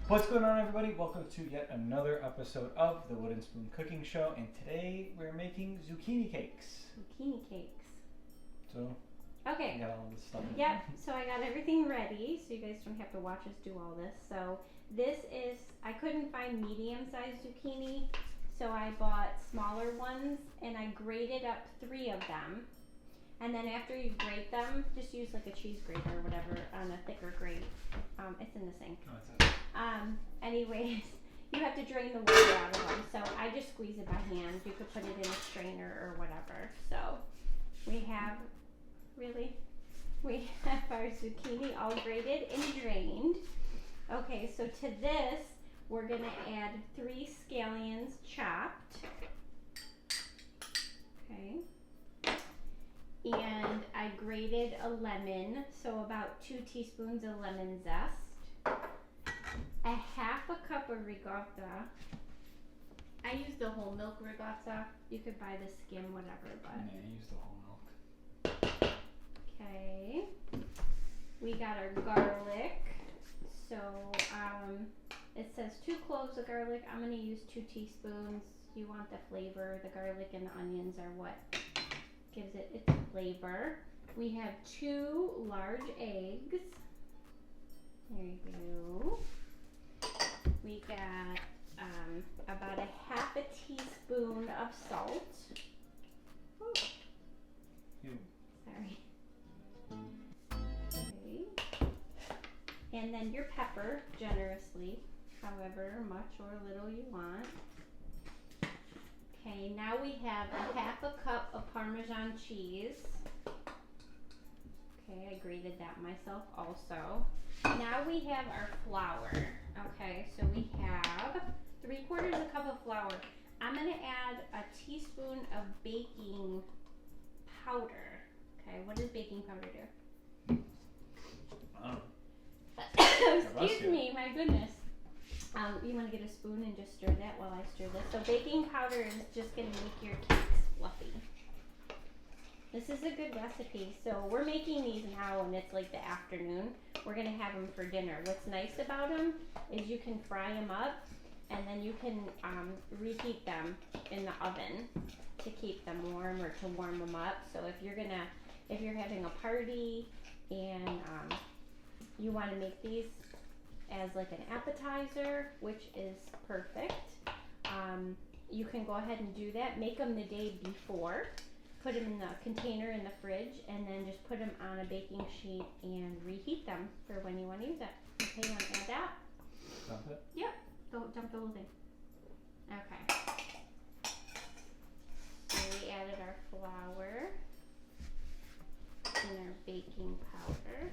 What's going on, everybody? Welcome to yet another episode of the Wooden Spoon Cooking Show, and today we're making zucchini cakes. Zucchini cakes. So, okay. I got all this stuff. Yep, so I got everything ready, so you guys don't have to watch us do all this. So this is, I couldn't find medium-sized zucchini, so I bought smaller ones, and I grated up 3 of them. And then after you grate them, just use like a cheese grater or whatever on a thicker grate. It's in the sink. Oh, that's it. Anyways, you have to drain the water out of them. So I just squeeze it by hand. You could put it in a strainer or whatever. So we have our zucchini all grated and drained. Okay, so to this, we're gonna add 3 scallions chopped. Okay. And I grated a lemon, so about 2 teaspoons of lemon zest. A half a cup of ricotta. I use the whole milk ricotta. You could buy the skim, whatever, but. Yeah, use the whole milk. Okay. We got our garlic. So, it says 2 cloves of garlic. I'm gonna use 2 teaspoons. You want the flavor. The garlic and the onions are what gives it its flavor. We have 2 large eggs. There you go. We got about a half a teaspoon of salt. Ooh. Sorry. Okay. And then your pepper, generously, however much or little you want. Okay, now we have a half a cup of Parmesan cheese. Okay, I grated that myself also. Now we have our flour. Okay, so we have 3/4 cup of flour. I'm gonna add a teaspoon of baking powder. Okay, what does baking powder do? Excuse me, my goodness. You want to get a spoon and just stir that while I stir this. So baking powder is just going to make your cakes fluffy. This is a good recipe. So we're making these now and it's like the afternoon. We're going to have them for dinner. What's nice about them is you can fry them up and then you can reheat them in the oven to keep them warm or to warm them up. So if you're having a party and you want to make these as like an appetizer, which is perfect. You can go ahead and do that. Make them the day before. Put them in the container in the fridge and then just put them on a baking sheet and reheat them for when you want to use it. Okay, you want to add that? Dump it? Yep. Don't dump the whole thing. Okay. So we added our flour and our baking powder.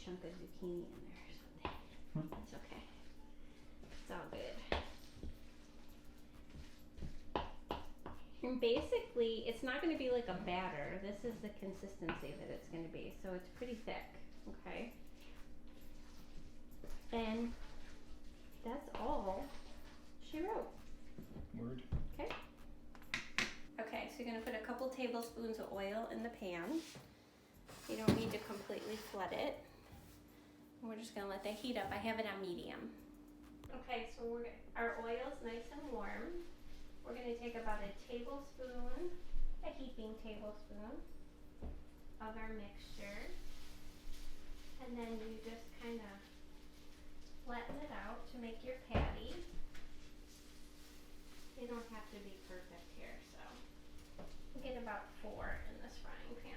Chunk of zucchini in there or something. It's okay. It's all good. And basically, it's not going to be like a batter. This is the consistency that it's going to be. So it's pretty thick. Okay. And that's all she wrote. Word. Okay. Okay, so you're going to put a couple tablespoons of oil in the pan. You don't need to completely flood it. We're just gonna let that heat up. I have it on medium. Okay, so our oil's nice and warm. We're gonna take about a tablespoon, a heaping tablespoon of our mixture. And then you just kind of flatten it out to make your patty. You don't have to be perfect here, so we'll get about 4 in this frying pan.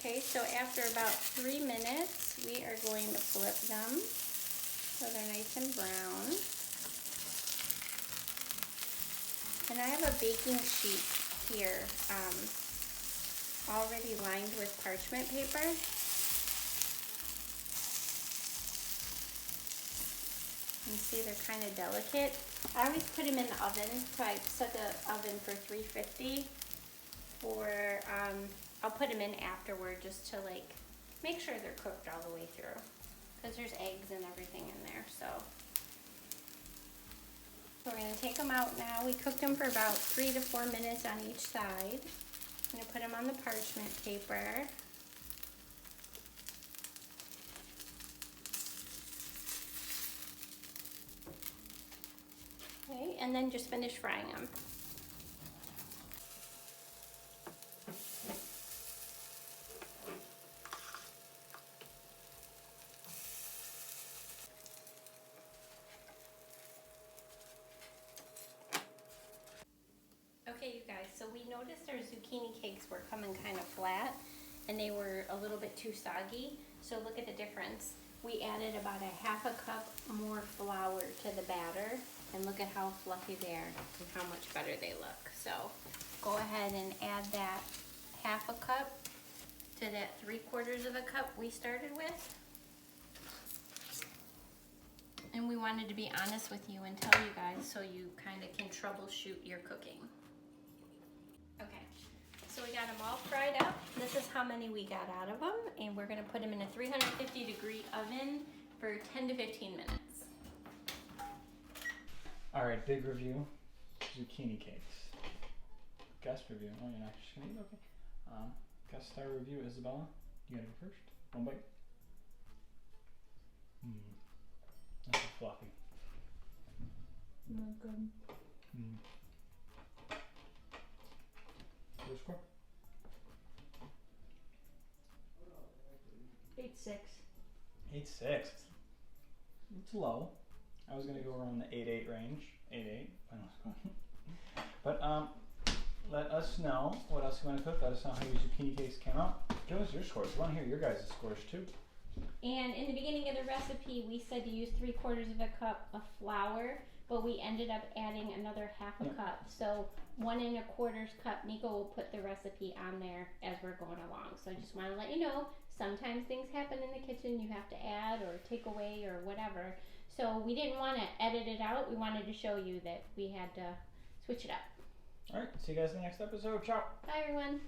Okay, so after about 3 minutes, we are going to flip them so they're nice and brown. And I have a baking sheet here, already lined with parchment paper. You see they're kind of delicate. I always put them in the oven, so I set the oven for 350. Or I'll put them in afterward just to like make sure they're cooked all the way through, because there's eggs and everything in there. So we're going to take them out now. We cooked them for about 3 to 4 minutes on each side. I'm going to put them on the parchment paper. Okay, and then just finish frying them. Okay, you guys, so we noticed our zucchini cakes were coming kind of flat and they were a little bit too soggy. So look at the difference. We added about a half a cup more flour to the batter, and look at how fluffy they are and how much better they look. So go ahead and add that half a cup to that 3/4 of a cup we started with. And we wanted to be honest with you and tell you guys so you kind of can troubleshoot your cooking. Okay, so we got them all fried up. This is how many we got out of them, and we're gonna put them in a 350-degree oven for 10 to 15 minutes. All right, big review, zucchini cakes. Guest review. Oh, you're not just gonna eat? Okay. Guest star review, Isabella. You gotta go first. One bite. That's so fluffy. Not good. Your score? 8.6. 8.6. It's low. I was gonna go around the 8.8 range. 8.8. But let us know what else you want to cook. Let us know how your zucchini cakes came out. Give us your scores. We want to hear your guys' scores too. And in the beginning of the recipe, we said to use 3/4 of a cup of flour, but we ended up adding another half a cup. So 1 1/4 cup. Nico will put the recipe on there as we're going along. So I just want to let you know, sometimes things happen in the kitchen. You have to add or take away or whatever. So we didn't want to edit it out. We wanted to show you that we had to switch it up. All right. See you guys in the next episode. Ciao. Bye, everyone.